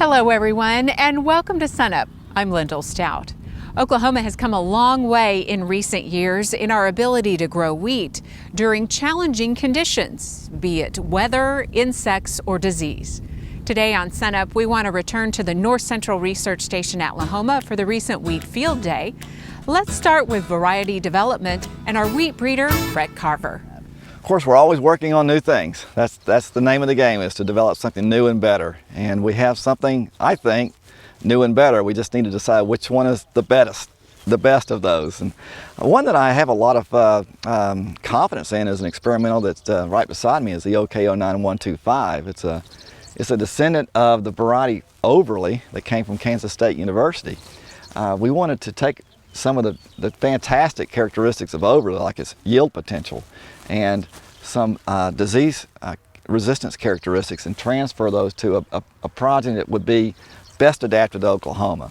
Hello everyone, and welcome to SUNUP. I'm Lyndall Stout. Oklahoma has come a long way in recent years in our ability to grow wheat during challenging conditions, be it weather, insects, or disease. Today on SUNUP, we want to return to the North Central Research Station at Lahoma for the recent Wheat Field Day. Let's start with variety development and our wheat breeder, Brett Carver. Of course, we're always working on new things. That's the name of the game, is to develop something new and better. And we have something, I think, new and better. We just need to decide which one is the best of those. And one that I have a lot of confidence in is an experimental that's right beside me is the OK09125. It's a descendant of the variety Overly that came from Kansas State University. We wanted to take some of the fantastic characteristics of Overly, like its yield potential and some disease resistance characteristics, and transfer those to a progeny that would be best adapted to Oklahoma.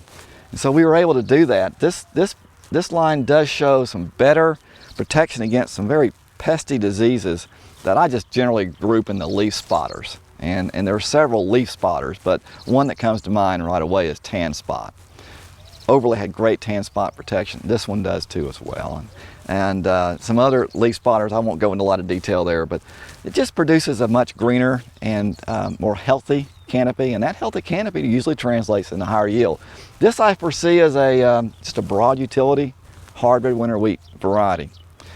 And so we were able to do that. This line does show some better protection against some very pesky diseases that I just generally group in the leaf spotters. And there are several leaf spotters, but one that comes to mind right away is tan spot. Overly had great tan spot protection. This one does too as well. And some other leaf spotters, I won't go into a lot of detail there, but it just produces a much greener and more healthy canopy, and that healthy canopy usually translates into higher yield. This I foresee as just a broad utility hybrid winter wheat variety.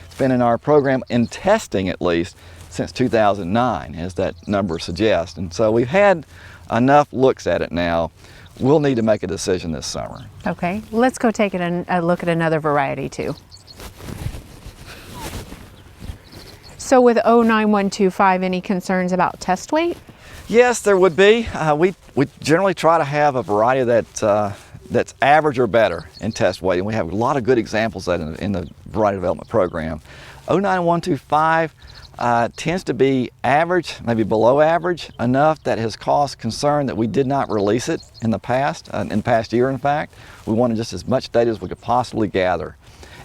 It's been in our program, in testing at least, since 2009, as that number suggests. And so we've had enough looks at it now. We'll need to make a decision this summer. Okay, let's go take a look at another variety too. So with 09125, any concerns about test weight? Yes, there would be. We generally try to have a variety that's average or better in test weight, and we have a lot of good examples of that in the variety development program. 09125 tends to be average, maybe below average, enough that has caused concern that we did not release it in the past year in fact. We wanted just as much data as we could possibly gather.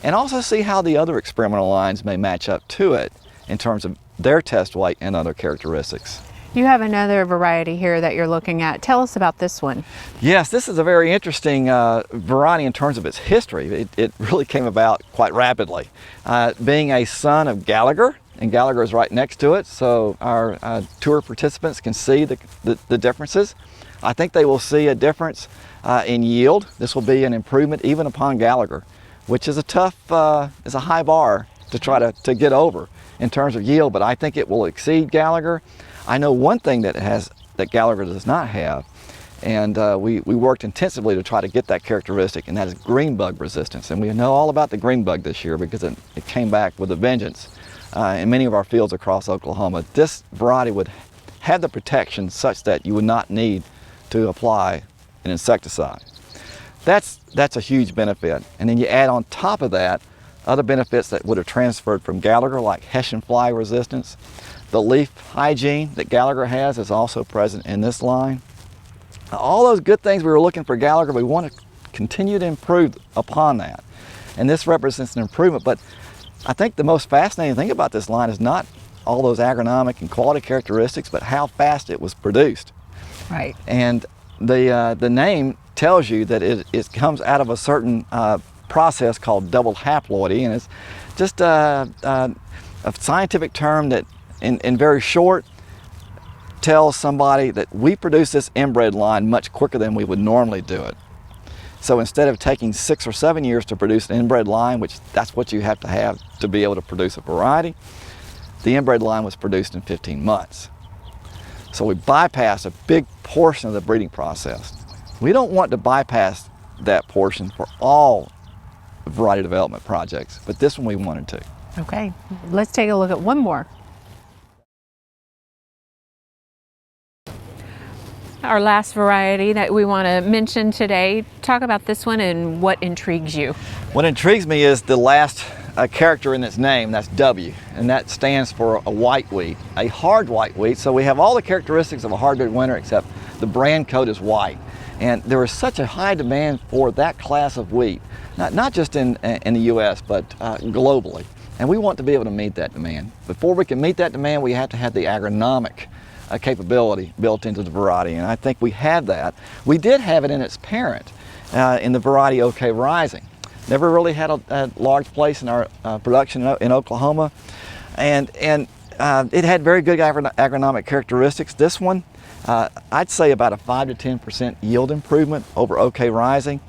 And also see how the other experimental lines may match up to it in terms of their test weight and other characteristics. You have another variety here that you're looking at. Tell us about this one. Yes, this is a very interesting variety in terms of its history. It really came about quite rapidly. Being a son of Gallagher, and Gallagher is right next to it, so our tour participants can see the differences. I think they will see a difference in yield. This will be an improvement even upon Gallagher, which is a high bar to try to get over in terms of yield, but I think it will exceed Gallagher. I know one thing that Gallagher does not have, and we worked intensively to try to get that characteristic, and that is green bug resistance. And we know all about the green bug this year because it came back with a vengeance in many of our fields across Oklahoma. This variety would have the protection such that you would not need to apply an insecticide. That's a huge benefit. And then you add on top of that other benefits that would have transferred from Gallagher, like Hessian fly resistance. The leaf hygiene that Gallagher has is also present in this line. All those good things we were looking for Gallagher, we want to continue to improve upon that. And this represents an improvement, but I think the most fascinating thing about this line is not all those agronomic and quality characteristics, but how fast it was produced. Right. And the name tells you that it comes out of a certain process called double haploidy, and it's just a scientific term that in very short tells somebody that we produce this inbred line much quicker than we would normally do it. So instead of taking 6 or 7 years to produce an inbred line, which that's what you have to be able to produce a variety, the inbred line was produced in 15 months. So we bypass a big portion of the breeding process. We don't want to bypass that portion for all variety development projects, but this one we wanted to. Okay, let's take a look at one more. our last variety that we want to mention today. Talk about this one and what intrigues you. What intrigues me is the last character in its name, that's W, and that stands for a white wheat, a hard white wheat. So we have all the characteristics of a hardwood winter except the brand coat is white. And there is such a high demand for that class of wheat, not just in the U.S., but globally. And we want to be able to meet that demand. Before we can meet that demand, we have to have the agronomic capability built into the variety, and I think we have that. We did have it in its parent, in the variety OK Rising. Never really had a large place in our production in Oklahoma, and it had very good agronomic characteristics. This one, I'd say about a 5 to 10% yield improvement over OK Rising.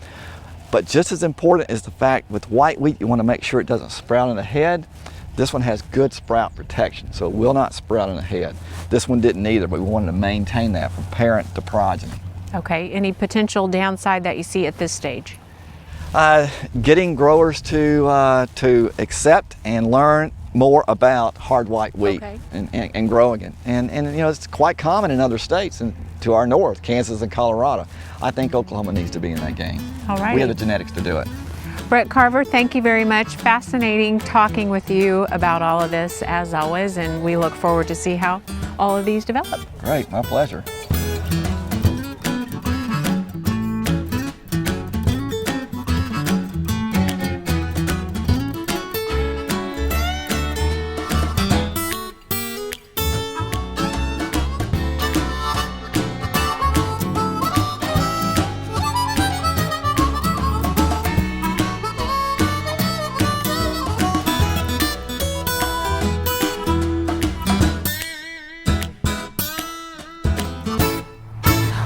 But just as important is the fact with white wheat, you want to make sure it doesn't sprout in the head. This one has good sprout protection, so it will not sprout in the head. This one didn't either, but we wanted to maintain that from parent to progeny. Okay, any potential downside that you see at this stage? Getting growers to accept and learn more about hard white wheat, okay, and growing it. And you know, it's quite common in other states and to our north, Kansas and Colorado. I think Oklahoma needs to be in that game. All right. We have the genetics to do it. Brett Carver, thank you very much. Fascinating talking with you about all of this as always, and we look forward to see how all of these develop. Great, my pleasure.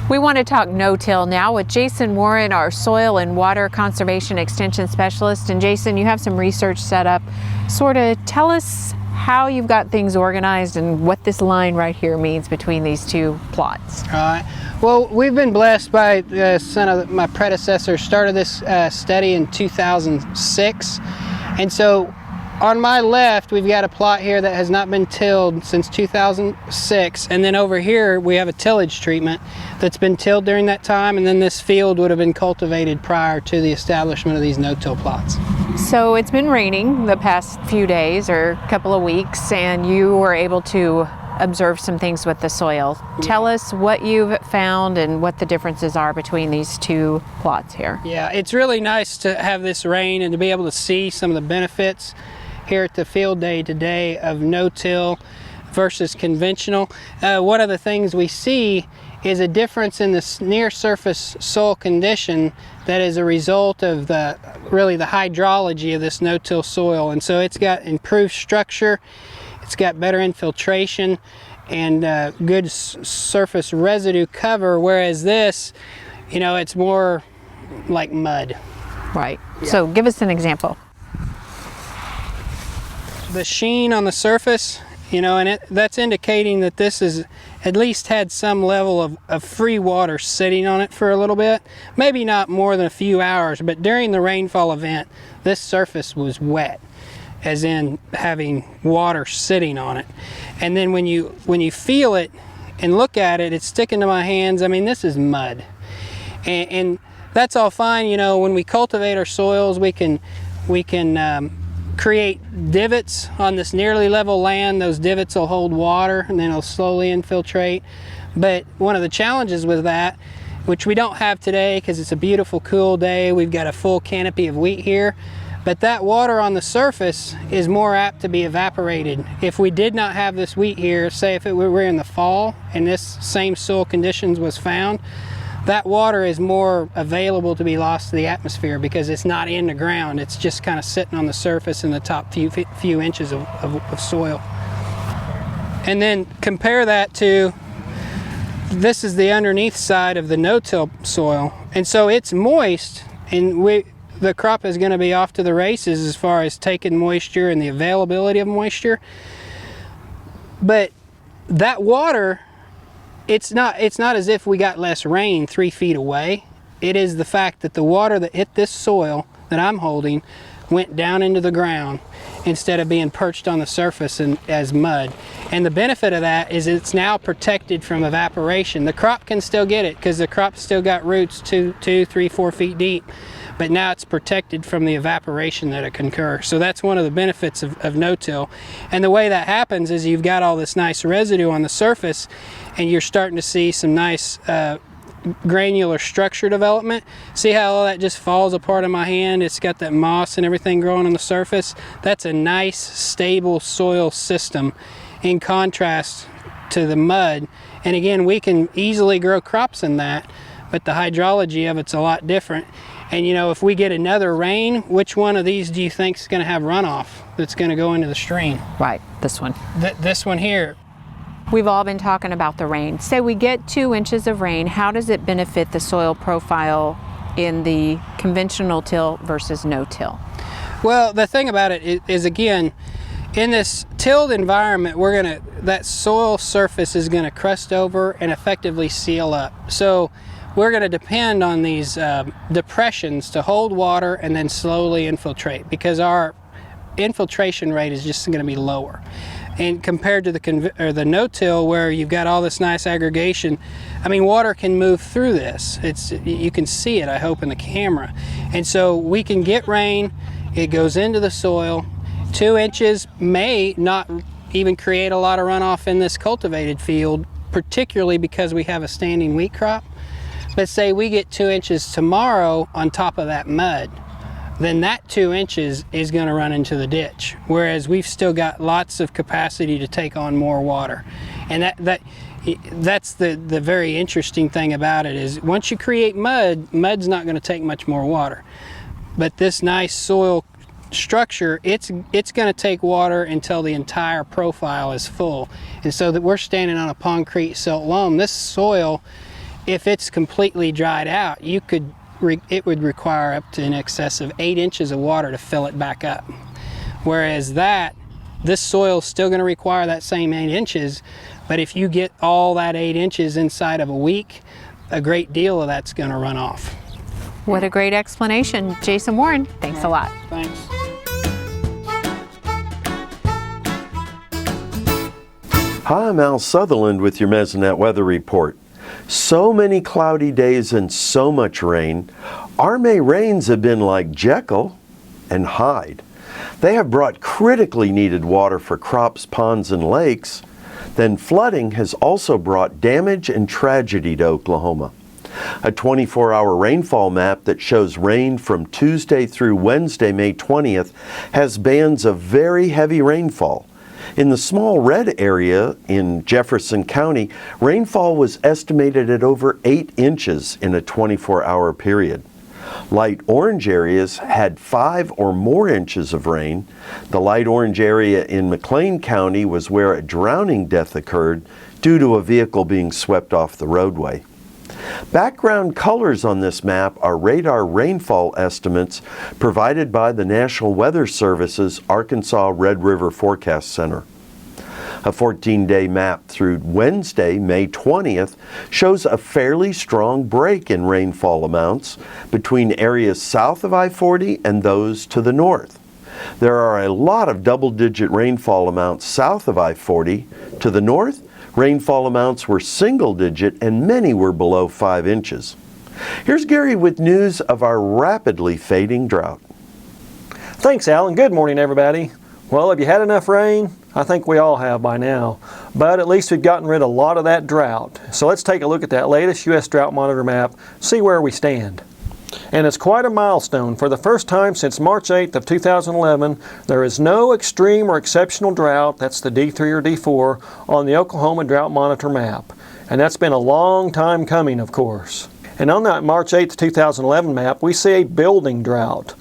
We want to talk no-till now with Jason Warren, our Soil and Water Conservation Extension Specialist. And Jason, you have some research set up. Sort of tell us how you've got things organized and what this line right here means between these two plots. All right. Well, we've been blessed by the son of my predecessor. Started this study in 2006. And so on my left, we've got a plot here that has not been tilled since 2006. And then over here, we have a tillage treatment that's been tilled during that time. And then this field would have been cultivated prior to the establishment of these no-till plots. So it's been raining the past few days or couple of weeks, and you were able to observe some things with the soil. Tell us what you've found and what the differences are between these two plots here. Yeah, it's really nice to have this rain and to be able to see some of the benefits here at the field day today of no-till versus conventional. One of the things we see is a difference in the near surface soil condition that is a result of the hydrology of this no-till soil. And so it's got improved structure, it's got better infiltration, and good surface residue cover, whereas this, you know, it's more like mud. Right. Yeah. So give us an example. The sheen on the surface, you know, and that's indicating that this has at least had some level of free water sitting on it for a little bit. Maybe not more than a few hours, but during the rainfall event, this surface was wet, as in having water sitting on it. And then when you feel it and look at it, it's sticking to my hands. I mean, this is mud. And that's all fine. You know, when we cultivate our soils, we can create divots on this nearly level land. Those divots will hold water and then it'll slowly infiltrate. But one of the challenges with that, which we don't have today because it's a beautiful cool day, we've got a full canopy of wheat here, but that water on the surface is more apt to be evaporated. If we did not have this wheat here, say if it were in the fall and this same soil conditions was found, that water is more available to be lost to the atmosphere because it's not in the ground. It's just kind of sitting on the surface in the top few inches of soil. And then compare that to, this is the underneath side of the no-till soil. And so it's moist, and the crop is going to be off to the races as far as taking moisture and the availability of moisture. But that water, it's not as if we got less rain 3 feet away. It is the fact that the water that hit this soil that I'm holding went down into the ground. instead of being perched on the surface as mud. And the benefit of that is it's now protected from evaporation. The crop can still get it because the crop's still got roots 2, 3, 4 feet deep, but now it's protected from the evaporation that can occur. So that's one of the benefits of no-till. And the way that happens is you've got all this nice residue on the surface, and you're starting to see some nice granular structure development. See how all that just falls apart in my hand? It's got that moss and everything growing on the surface. That's a nice stable soil system in contrast to the mud. And again, we can easily grow crops in that, but the hydrology of it's a lot different. And you know, if we get another rain, which one of these do you think is going to have runoff that's going to go into the stream? Right, this one. This one here. We've all been talking about the rain. Say we get 2 inches of rain, how does it benefit the soil profile in the conventional till versus no-till? Well, the thing about it is again, in this tilled environment, that soil surface is gonna crust over and effectively seal up. So we're gonna depend on these depressions to hold water and then slowly infiltrate, because our infiltration rate is just gonna be lower. And compared to the no-till, where you've got all this nice aggregation, I mean, water can move through this. You can see it, I hope, in the camera. And so we can get rain, it goes into the soil. 2 inches may not even create a lot of runoff in this cultivated field, particularly because we have a standing wheat crop. But say we get 2 inches tomorrow on top of that mud, then that 2 inches is going to run into the ditch, whereas we've still got lots of capacity to take on more water. And that's the very interesting thing about it, is once you create mud's not going to take much more water. But this nice soil structure, it's going to take water until the entire profile is full. And so that we're standing on a concrete silt loam, this soil, if it's completely dried out, it would require up to in excess of 8 inches of water to fill it back up. Whereas this soil is still going to require that same 8 inches, but if you get all that 8 inches inside of a week, a great deal of that's going to run off. What a great explanation. Jason Warren, thanks a lot. Thanks. Hi, I'm Al Sutherland with your Mesonet weather report. So many cloudy days and so much rain. Our May rains have been like Jekyll and Hyde. They have brought critically needed water for crops, ponds, and lakes. Then flooding has also brought damage and tragedy to Oklahoma. A 24-hour rainfall map that shows rain from Tuesday through Wednesday, May 20th, has bands of very heavy rainfall. In the small red area in Jefferson County, rainfall was estimated at over 8 inches in a 24-hour period. Light orange areas had 5 or more inches of rain. The light orange area in McLean County was where a drowning death occurred due to a vehicle being swept off the roadway. Background colors on this map are radar rainfall estimates provided by the National Weather Service's Arkansas Red River Forecast Center. A 14-day map through Wednesday, May 20th, shows a fairly strong break in rainfall amounts between areas south of I-40 and those to the north. There are a lot of double-digit rainfall amounts south of I-40. To the north, rainfall amounts were single-digit and many were below 5 inches. Here's Gary with news of our rapidly fading drought. Thanks, Alan. Good morning, everybody. Well, have you had enough rain? I think we all have by now, but at least we've gotten rid of a lot of that drought. So let's take a look at that latest U.S. Drought Monitor map, see where we stand. And it's quite a milestone. For the first time since March 8th of 2011, there is no extreme or exceptional drought, that's the D3 or D4, on the Oklahoma Drought Monitor map. And that's been a long time coming, of course. And on that March 8th, 2011 map, we see a building drought,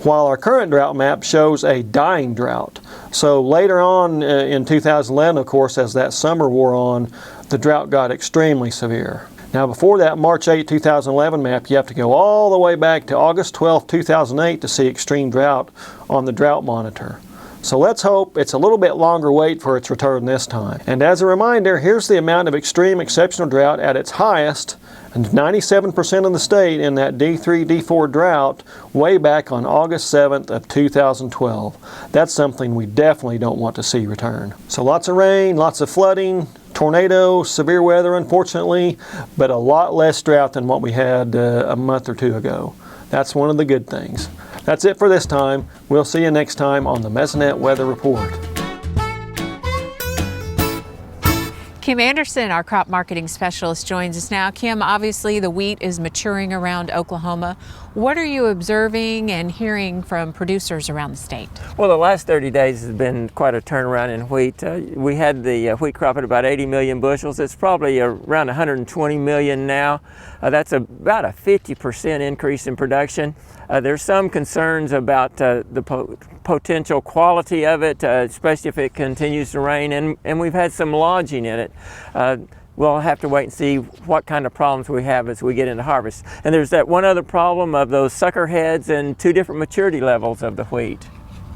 while our current drought map shows a dying drought. So later on in 2011, of course, as that summer wore on, the drought got extremely severe. Now before that March 8, 2011 map, you have to go all the way back to August 12, 2008 to see extreme drought on the drought monitor. So let's hope it's a little bit longer wait for its return this time. And as a reminder, here's the amount of extreme exceptional drought at its highest And 97% of the state in that D3, D4 drought way back on August 7th of 2012. That's something we definitely don't want to see return. So lots of rain, lots of flooding, tornado, severe weather unfortunately, but a lot less drought than what we had a month or two ago. That's one of the good things. That's it for this time. We'll see you next time on the Mesonet Weather Report. Kim Anderson, our crop marketing specialist, joins us now. Kim, obviously the wheat is maturing around Oklahoma. What are you observing and hearing from producers around the state? Well, the last 30 days has been quite a turnaround in wheat. We had the wheat crop at about 80 million bushels. It's probably around 120 million now. That's about a 50% increase in production. There's some concerns about the potential quality of it, especially if it continues to rain, and we've had some lodging in it. We'll have to wait and see what kind of problems we have as we get into harvest. And there's that one other problem of those sucker heads and two different maturity levels of the wheat.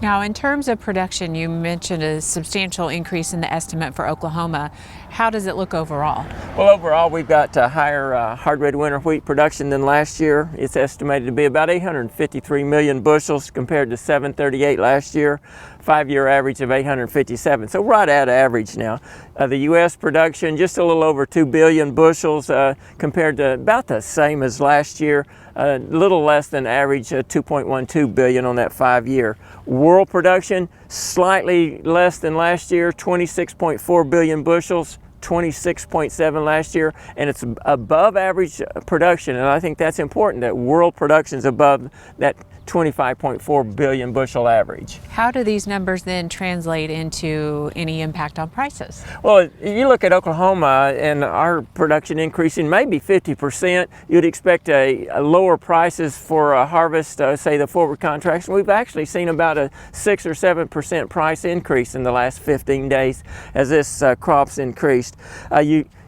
Now, in terms of production, you mentioned a substantial increase in the estimate for Oklahoma. How does it look overall? Well, overall, we've got higher hard red winter wheat production than last year. It's estimated to be about 853 million bushels compared to 738 last year, 5-year average of 857. So right at average now. The U.S. production, just a little over 2 billion bushels compared to about the same as last year. A little less than average, 2.12 billion on that 5-year. World production, slightly less than last year, 26.4 billion bushels, 26.7 last year, and it's above average production, and I think that's important that world production is above that 25.4 billion bushel average. How do these numbers then translate into any impact on prices? Well, you look at Oklahoma and our production increasing maybe 50%, you'd expect a lower prices for a harvest, say the forward contracts. We've actually seen about a 6 or 7% price increase in the last 15 days as this crop's increased.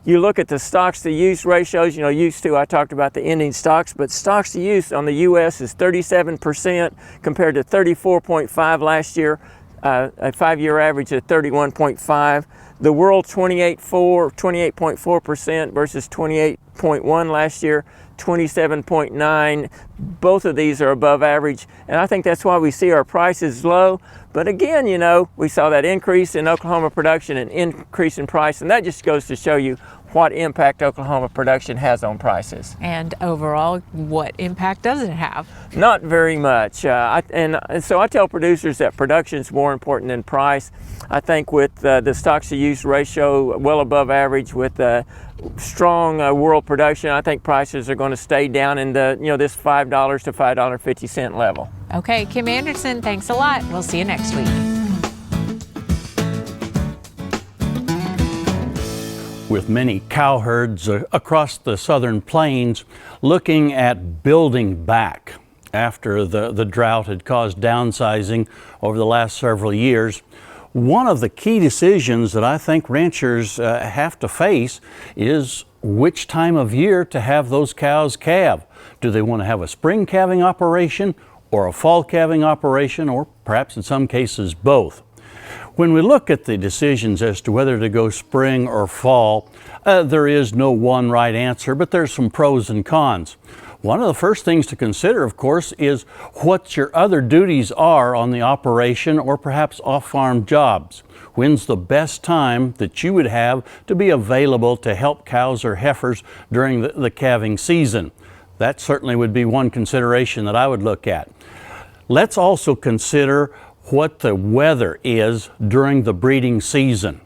You look at the stocks to use ratios, used to, I talked about the ending stocks, but stocks to use on the U.S. is 37% compared to 34.5 last year, a 5-year average of 31.5. The world 28.4% versus 28.1 last year, 27.9. Both of these are above average, and I think that's why we see our prices low. But again, we saw that increase in Oklahoma production and increase in price, and that just goes to show you what impact Oklahoma production has on prices. And overall, what impact does it have? Not very much. So I tell producers that production is more important than price. I think with the stocks to use ratio well above average with strong world production, I think prices are going to stay down in the this $5 to $5.50 level. Okay, Kim Anderson, thanks a lot. We'll see you next week. With many cow herds across the southern plains looking at building back after the drought had caused downsizing over the last several years, one of the key decisions that I think ranchers have to face is which time of year to have those cows calve. Do they want to have a spring calving operation or a fall calving operation, or perhaps in some cases both? When we look at the decisions as to whether to go spring or fall, there is no one right answer, but there's some pros and cons. One of the first things to consider, of course, is what your other duties are on the operation or perhaps off-farm jobs. When's the best time that you would have to be available to help cows or heifers during the calving season? That certainly would be one consideration that I would look at. Let's also consider what the weather is during the breeding season.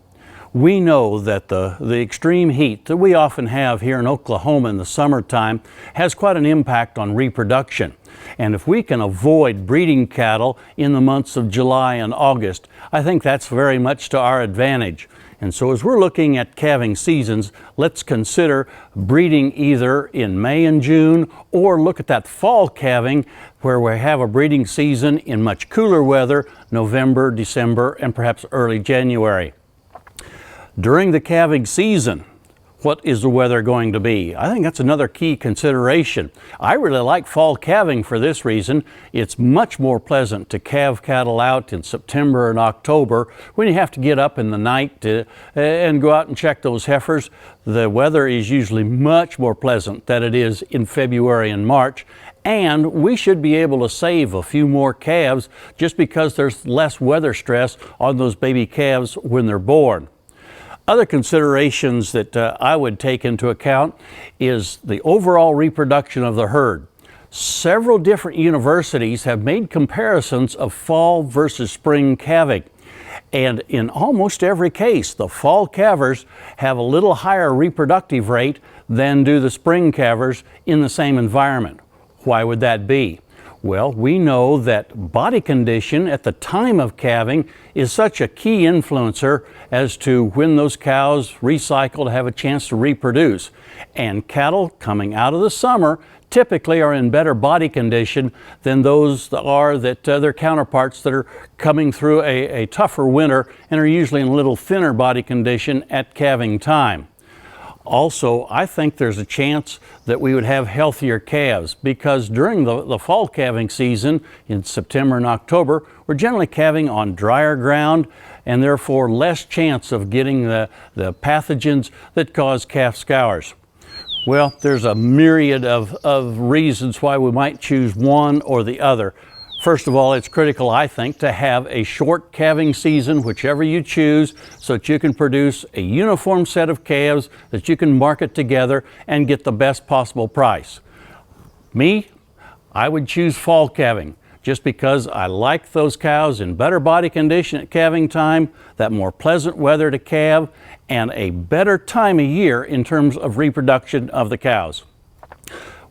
We know that the extreme heat that we often have here in Oklahoma in the summertime has quite an impact on reproduction. And if we can avoid breeding cattle in the months of July and August, I think that's very much to our advantage. And so as we're looking at calving seasons, let's consider breeding either in May and June, or look at that fall calving where we have a breeding season in much cooler weather, November, December, and perhaps early January. During the calving season, what is the weather going to be? I think that's another key consideration. I really like fall calving for this reason. It's much more pleasant to calve cattle out in September and October when you have to get up in the night and go out and check those heifers. The weather is usually much more pleasant than it is in February and March. And we should be able to save a few more calves just because there's less weather stress on those baby calves when they're born. Other considerations that I would take into account is the overall reproduction of the herd. Several different universities have made comparisons of fall versus spring calving. And in almost every case, the fall calvers have a little higher reproductive rate than do the spring calvers in the same environment. Why would that be? Well, we know that body condition at the time of calving is such a key influencer as to when those cows recycle to have a chance to reproduce. And cattle coming out of the summer typically are in better body condition than those that their counterparts that are coming through a tougher winter and are usually in a little thinner body condition at calving time. Also, I think there's a chance that we would have healthier calves because during the fall calving season in September and October, we're generally calving on drier ground and therefore less chance of getting the pathogens that cause calf scours. Well, there's a myriad of reasons why we might choose one or the other. First of all, it's critical, I think, to have a short calving season, whichever you choose, so that you can produce a uniform set of calves that you can market together and get the best possible price. Me, I would choose fall calving just because I like those cows in better body condition at calving time, that more pleasant weather to calve, and a better time of year in terms of reproduction of the cows.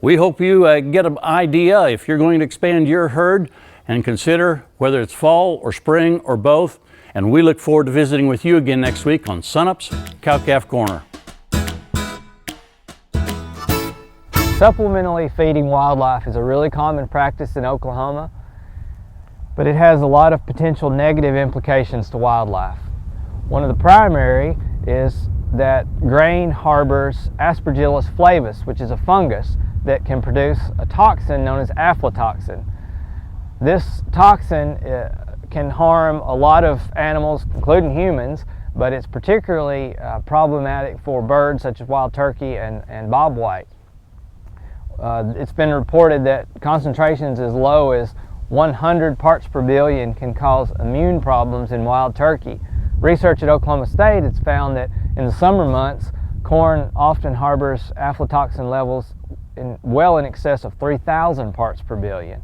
We hope you get an idea if you're going to expand your herd and consider whether it's fall or spring or both. And we look forward to visiting with you again next week on SUNUP's Cow-Calf Corner. Supplementally feeding wildlife is a really common practice in Oklahoma, but it has a lot of potential negative implications to wildlife. One of the primary is that grain harbors Aspergillus flavus, which is a fungus that can produce a toxin known as Aftatoxin. This toxin can harm a lot of animals, including humans, but it's particularly problematic for birds such as wild turkey and bobwhite. It's been reported that concentrations as low as 100 parts per billion can cause immune problems in wild turkey. Research at Oklahoma State has found that in the summer months, corn often harbors aflatoxin levels well in excess of 3,000 parts per billion.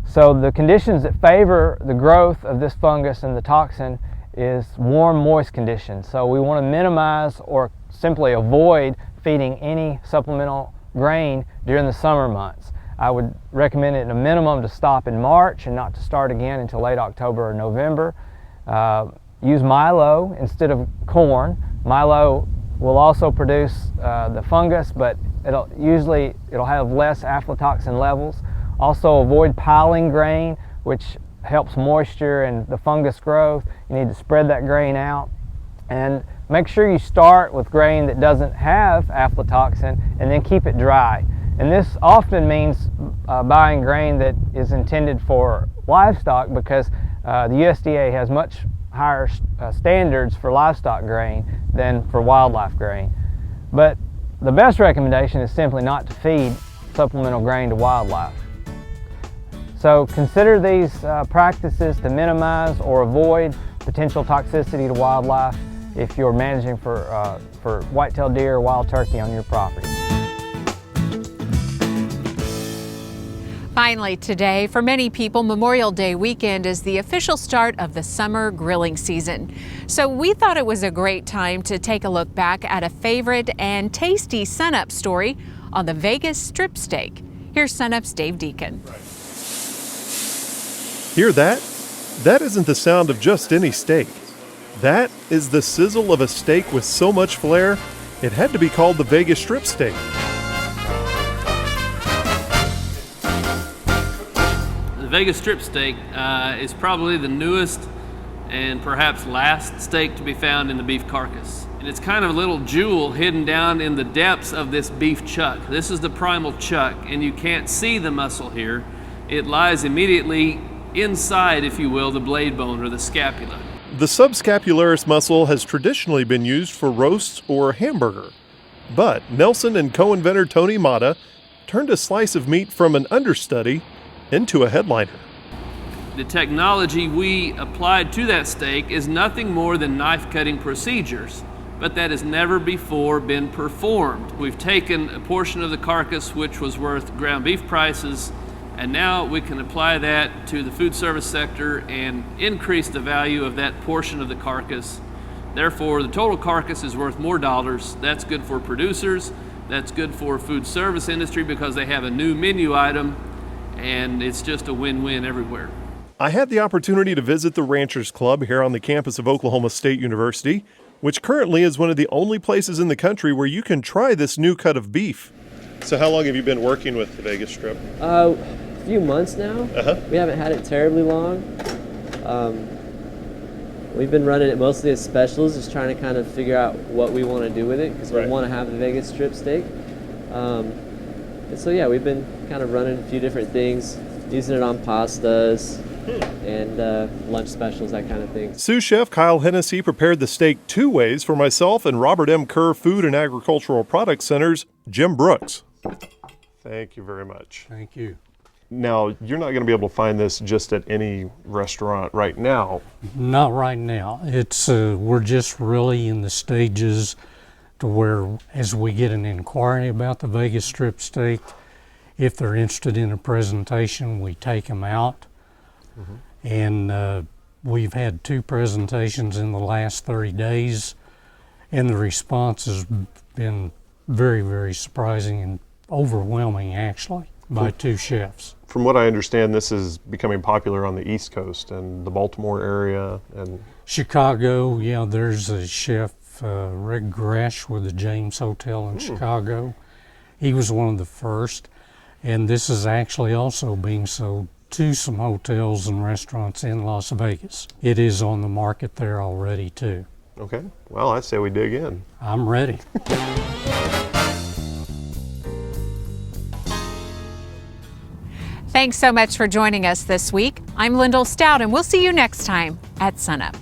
So the conditions that favor the growth of this fungus and the toxin is warm, moist conditions. So we want to minimize or simply avoid feeding any supplemental grain during the summer months. I would recommend it at a minimum to stop in March and not to start again until late October or November. Use milo instead of corn. Milo will also produce the fungus, but it'll have less aflatoxin levels. Also avoid piling grain, which helps moisture and the fungus growth. You need to spread that grain out. And make sure you start with grain that doesn't have aflatoxin and then keep it dry. And this often means buying grain that is intended for livestock because the USDA has much higher standards for livestock grain than for wildlife grain. But the best recommendation is simply not to feed supplemental grain to wildlife. So consider these practices to minimize or avoid potential toxicity to wildlife if you're managing for white-tailed deer or wild turkey on your property. Finally today, for many people, Memorial Day weekend is the official start of the summer grilling season. So we thought it was a great time to take a look back at a favorite and tasty SUNUP story on the Vegas strip steak. Here's SUNUP's Dave Deacon. Hear that? That isn't the sound of just any steak. That is the sizzle of a steak with so much flair, it had to be called the Vegas strip steak. The Vegas strip steak is probably the newest and perhaps last steak to be found in the beef carcass. And it's kind of a little jewel hidden down in the depths of this beef chuck. This is the primal chuck, and you can't see the muscle here. It lies immediately inside, if you will, the blade bone or the scapula. The subscapularis muscle has traditionally been used for roasts or hamburger. But Nelson and co-inventor Tony Mata turned a slice of meat from an understudy into a headliner. The technology we applied to that steak is nothing more than knife cutting procedures, but that has never before been performed. We've taken a portion of the carcass which was worth ground beef prices, and now we can apply that to the food service sector and increase the value of that portion of the carcass. Therefore, the total carcass is worth more dollars. That's good for producers, that's good for food service industry because they have a new menu item, and it's just a win-win everywhere. I had the opportunity to visit the Ranchers Club here on the campus of Oklahoma State University, which currently is one of the only places in the country where you can try this new cut of beef. So how long have you been working with the Vegas strip? A few months now. We haven't had it terribly long. We've been running it mostly as specials, just trying to kind of figure out what we want to do with it, because we want to have the Vegas strip steak. And so yeah, we've been kind of running a few different things, using it on pastas and lunch specials, that kind of thing. Sous Chef Kyle Hennessy prepared the steak 2 ways for myself and Robert M. Kerr Food and Agricultural Products Center's Jim Brooks. Thank you very much. Thank you. Now, you're not going to be able to find this just at any restaurant right now. Not right now. It's we're just really in the stages to where, as we get an inquiry about the Vegas strip steak, if they're interested in a presentation, we take them out. And we've had 2 presentations in the last 30 days, and the response has been very, very surprising and overwhelming, actually, by 2 chefs. From what I understand, this is becoming popular on the East Coast and the Baltimore area and Chicago. Yeah, there's a chef, Rick Gresh, with the James Hotel in Chicago. He was one of the first, and this is actually also being sold to some hotels and restaurants in Las Vegas. It is on the market there already too. Okay, well, I say we dig in. I'm ready. Thanks so much for joining us this week. I'm Lyndall Stout, and we'll see you next time at SUNUP.